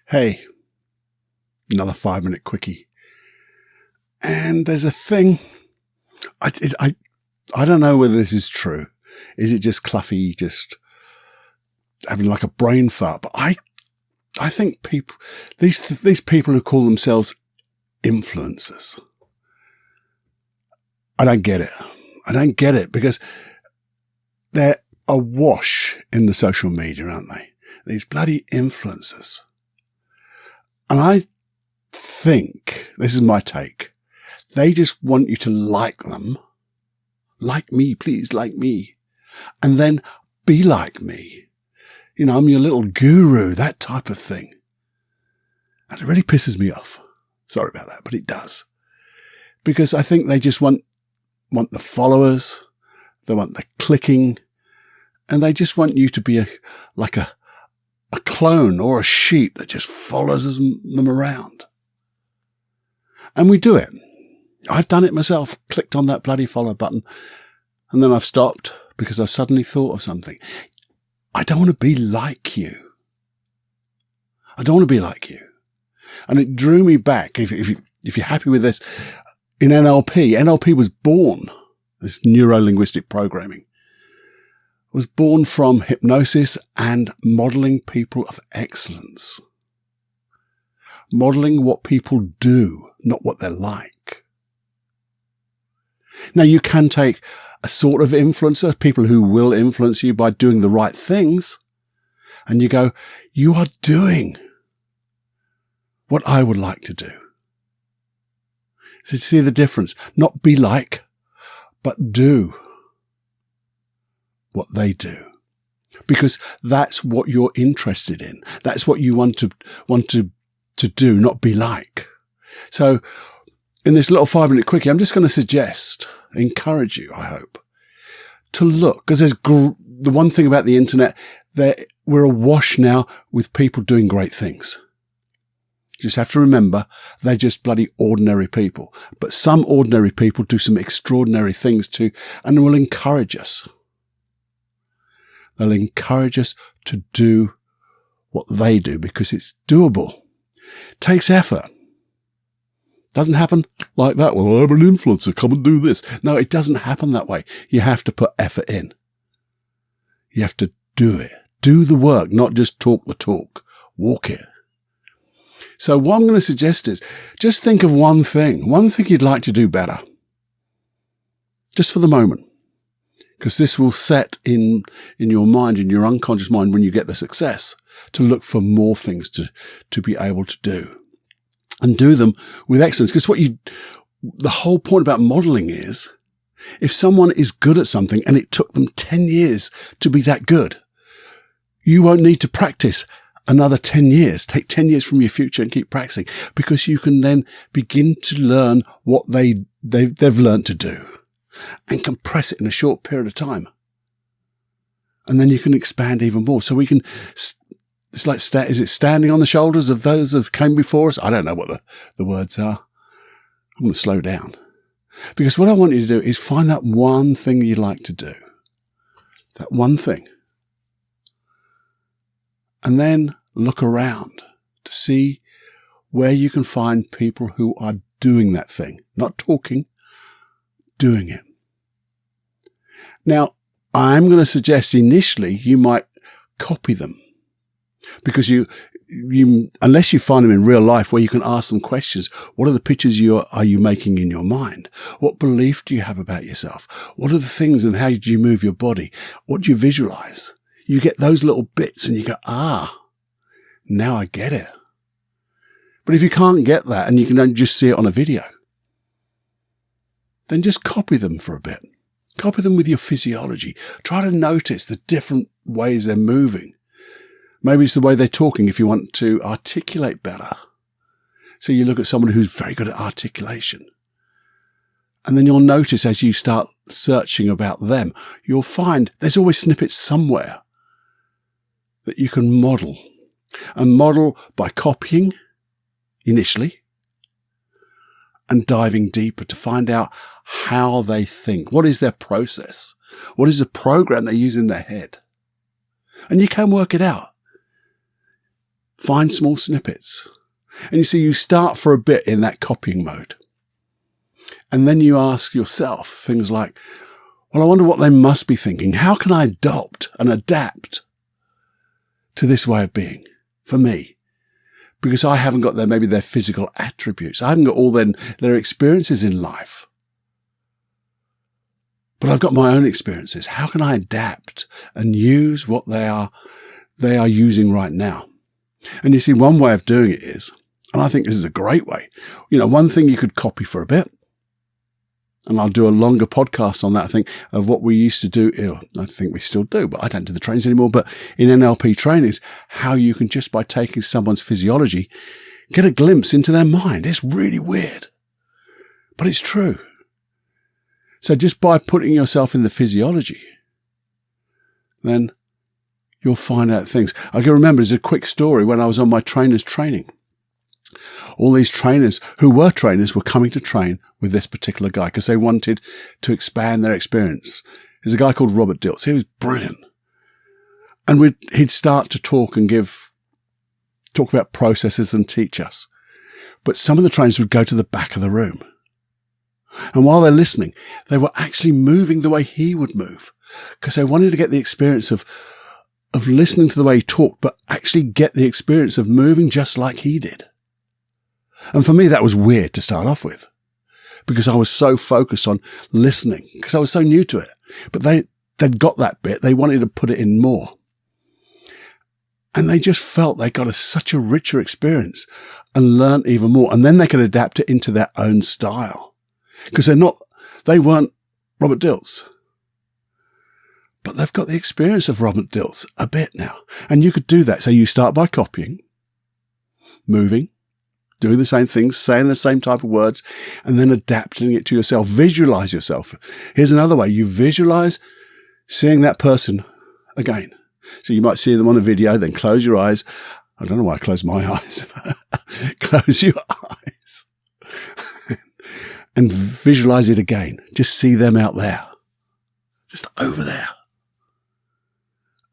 Hey, another 5-minute quickie. And there's a thing, I don't know whether this is true. Is it just Cluffy just having like a brain fart? But I think people, these people who call themselves influencers, I don't get it. I don't get it because they're awash in the social media, aren't they? These bloody influencers. And I think, this is my take, they just want you to like them. Like me, please, like me. And then be like me. You know, I'm your little guru, that type of thing. And it really pisses me off. Sorry about that, but it does. Because I think they just want the followers, they want the clicking, and they just want you to be like a clone or a sheep that just follows them around. And we do it. I've done it myself, clicked on that bloody follow button, and then I've stopped because I've suddenly thought of something. I don't want to be like you. I don't want to be like you. And it drew me back, if you're happy with this, in NLP. NLP was born, this neuro-linguistic programming, was born from hypnosis and modeling people of excellence. Modeling what people do, not what they're like. Now, you can take a sort of influencer, people who will influence you by doing the right things, and you go, you are doing what I would like to do. So see the difference? Not be like, but do what they do. Because that's what you're interested in. That's what you want to do, not be like. So in this little 5-minute quickie, I'm just going to suggest, encourage you, I hope, to look, because there's the one thing about the internet, we're awash now with people doing great things. You just have to remember, they're just bloody ordinary people. But some ordinary people do some extraordinary things too, and will encourage us. They'll encourage us to do what they do because it's doable. It takes effort. Doesn't happen like that. Well, I'm an influencer. Come and do this. No, it doesn't happen that way. You have to put effort in. You have to do it. Do the work, not just talk the talk. Walk it. So what I'm going to suggest is just think of one thing you'd like to do better. Just for the moment. Because this will set in your mind, in your unconscious mind, when you get the success, to look for more things to be able to do. And do them with excellence. Because the whole point about modeling is, if someone is good at something and it took them 10 years to be that good, you won't need to practice another 10 years. Take 10 years from your future and keep practicing, because you can then begin to learn what they've learned to do and compress it in a short period of time. And then you can expand even more. So we can, it's like, is it standing on the shoulders of those who came before us? I don't know what the words are. I'm going to slow down, because what I want you to do is find that one thing you'd like to do. That one thing. And then look around to see where you can find people who are doing that thing. Not talking, doing it. Now, I'm going to suggest initially you might copy them, because you unless you find them in real life where you can ask them questions. What are the pictures are you making in your mind? What belief do you have about yourself? What are the things, and how do you move your body? What do you visualize? You get those little bits and you go, now I get it. But if you can't get that and you can only just see it on a video, then just copy them for a bit. Copy them with your physiology. Try to notice the different ways they're moving. Maybe it's the way they're talking if you want to articulate better. So you look at someone who's very good at articulation. And then you'll notice, as you start searching about them, you'll find there's always snippets somewhere that you can model. And model by copying initially and diving deeper to find out how they think. What is their process? What is the program they use in their head? And you can work it out. find small snippets. And you see, you start for a bit in that copying mode. And then you ask yourself things like, well, I wonder what they must be thinking. How can I adopt and adapt to this way of being for me? Because I haven't got maybe their physical attributes. I haven't got all their experiences in life. But I've got my own experiences. How can I adapt and use what they are using right now? And you see, one way of doing it is, and I think this is a great way, one thing you could copy for a bit, and I'll do a longer podcast on that, I think, of what we used to do. I think we still do, but I don't do the trainings anymore. But in NLP trainings, how you can just by taking someone's physiology, get a glimpse into their mind. It's really weird, but it's true. So just by putting yourself in the physiology, then you'll find out things. I can remember, there's a quick story when I was on my trainer's training. All these trainers who were trainers were coming to train with this particular guy because they wanted to expand their experience. There's a guy called Robert Dilts. He was brilliant. And he'd start to talk and talk about processes and teach us. But some of the trainers would go to the back of the room. And while they're listening, they were actually moving the way he would move because they wanted to get the experience of listening to the way he talked, but actually get the experience of moving just like he did. And for me, that was weird to start off with because I was so focused on listening because I was so new to it. But they'd got that bit. They wanted to put it in more. And they just felt they got such a richer experience and learned even more. And then they could adapt it into their own style because they weren't Robert Dilts. But they've got the experience of Robert Dilts a bit now. And you could do that. So you start by copying, moving, doing the same things, saying the same type of words, and then adapting it to yourself. Visualize yourself. Here's another way. You visualize seeing that person again. So you might see them on a video, then close your eyes. I don't know why I closed my eyes. Close your eyes and visualize it again. Just see them out there, just over there.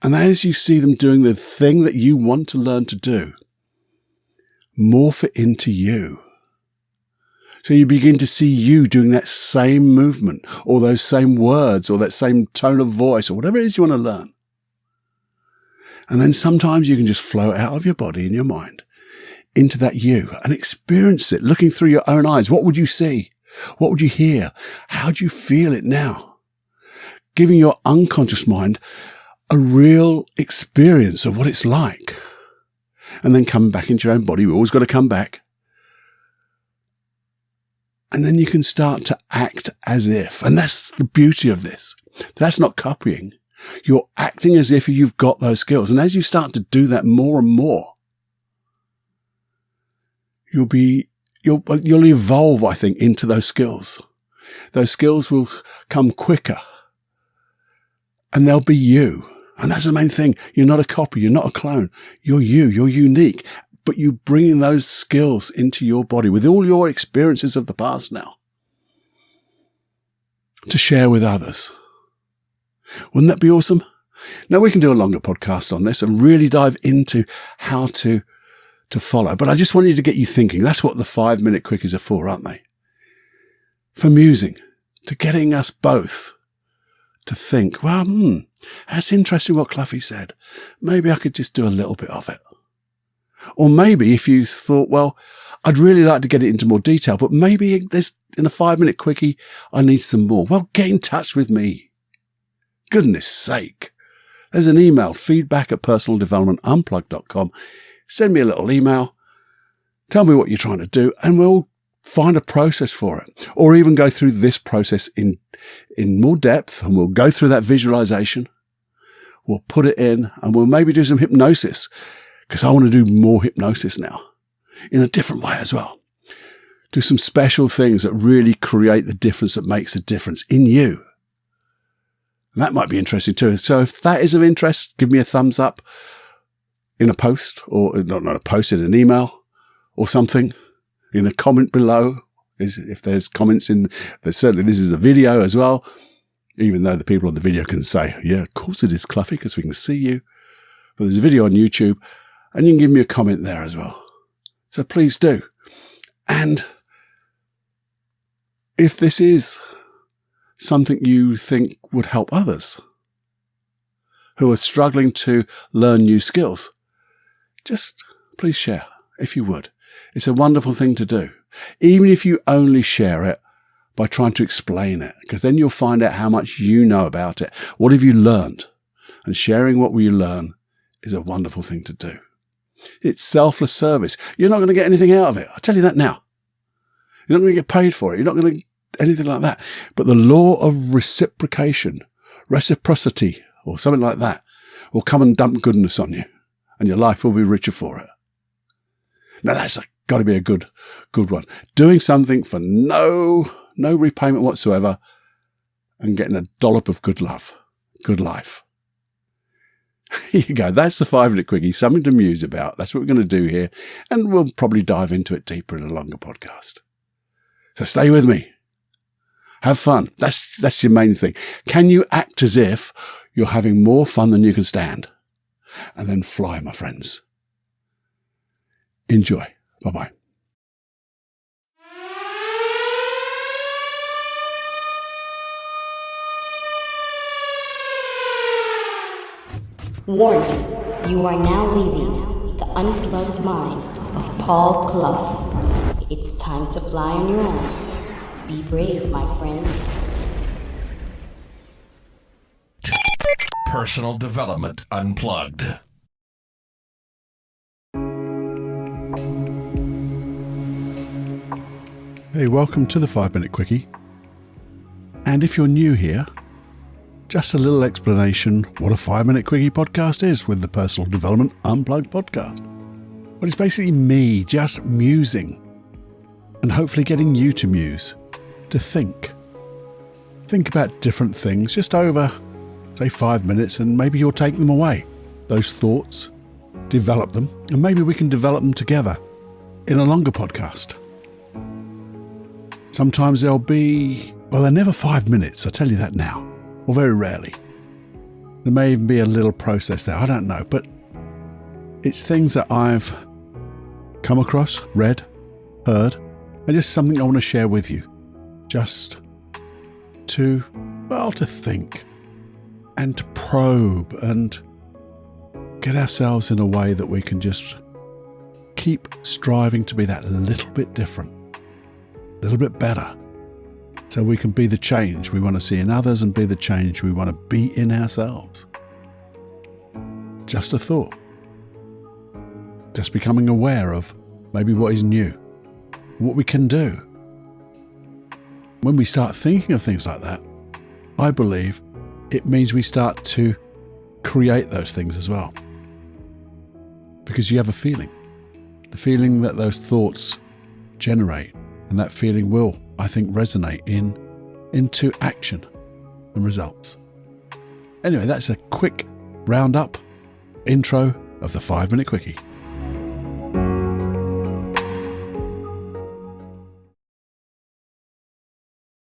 And as you see them doing the thing that you want to learn to do, morph it into you. So you begin to see you doing that same movement or those same words or that same tone of voice or whatever it is you want to learn. And then sometimes you can just flow out of your body and your mind into that you and experience it, looking through your own eyes. What would you see? What would you hear? How do you feel it now? Giving your unconscious mind a real experience of what it's like. And then coming back into your own body. We always got to come back. And then you can start to act as if. And that's the beauty of this. That's not copying. You're acting as if you've got those skills. And as you start to do that more and more, you'll evolve, I think, into those skills. Those skills will come quicker. And they'll be you. And that's the main thing. You're not a copy. You're not a clone. You're you. You're unique. But you're bringing those skills into your body with all your experiences of the past now to share with others. Wouldn't that be awesome? Now, we can do a longer podcast on this and really dive into how to follow. But I just wanted to get you thinking. That's what the 5-minute quickies are for, aren't they? For musing, to getting us both to think, well, that's interesting what Cluffy said. Maybe I could just do a little bit of it. Or maybe if you thought, well, I'd really like to get it into more detail, but maybe there's in a 5-minute quickie, I need some more. Well, get in touch with me. Goodness sake. There's an email, feedback@personaldevelopmentunplugged.com. Send me a little email. Tell me what you're trying to do and we'll find a process for it. Or even go through this process in more depth and we'll go through that visualization. We'll put it in and we'll maybe do some hypnosis because I want to do more hypnosis now in a different way as well. Do some special things that really create the difference that makes a difference in you. And that might be interesting too. So if that is of interest, give me a thumbs up in a post or not a post, in an email or something, in a comment below. If there's comments certainly this is a video as well, even though the people on the video can say, yeah, of course it is, Cluffy, because we can see you. But there's a video on YouTube And you can give me a comment there as well. So please do. And if this is something you think would help others who are struggling to learn new skills, just please share, if you would. It's a wonderful thing to do. Even if you only share it by trying to explain it, because then you'll find out how much you know about it. What have you learned? And sharing what you learn is a wonderful thing to do. It's selfless service. You're not going to get anything out of it. I'll tell you that now. You're not going to get paid for it. You're not going to get anything like that. But the law of reciprocity, or something like that, will come and dump goodness on you, and your life will be richer for it. Now that's got to be a good one. Doing something for no repayment whatsoever, and getting a dollop of good love, good life. Here you go. That's the 5-minute quickie. Something to muse about. That's what we're going to do here, and we'll probably dive into it deeper in a longer podcast. So stay with me. Have fun. That's your main thing. Can you act as if you're having more fun than you can stand? And then fly, my friends. Enjoy. Bye-bye. Warning, you are now leaving the unplugged mind of Paul Clough. It's time to fly on your own. Be brave, my friend. Personal Development Unplugged. Hey, welcome to the 5-minute quickie. And if you're new here, just a little explanation what a 5-minute quickie podcast is with the Personal Development Unplugged podcast. But it's basically me just musing and hopefully getting you to muse, to think. Think about different things just over, say, 5 minutes, and maybe you'll take them away. Those thoughts, develop them, and maybe we can develop them together in a longer podcast. Sometimes they'll be, well, they're never 5 minutes, I tell you that now. Or very rarely. There may even be a little process there, I don't know, but it's things that I've come across, read, heard, and just something I want to share with you. Just to think and to probe and get ourselves in a way that we can just keep striving to be that little bit different, a little bit better. So we can be the change we want to see in others and be the change we want to be in ourselves. Just a thought. Just becoming aware of maybe what is new, what we can do. When we start thinking of things like that, I believe it means we start to create those things as well. Because you have a feeling. The feeling that those thoughts generate, and that feeling will, I think, resonate into action and results. Anyway, that's a quick roundup intro of the 5-minute quickie.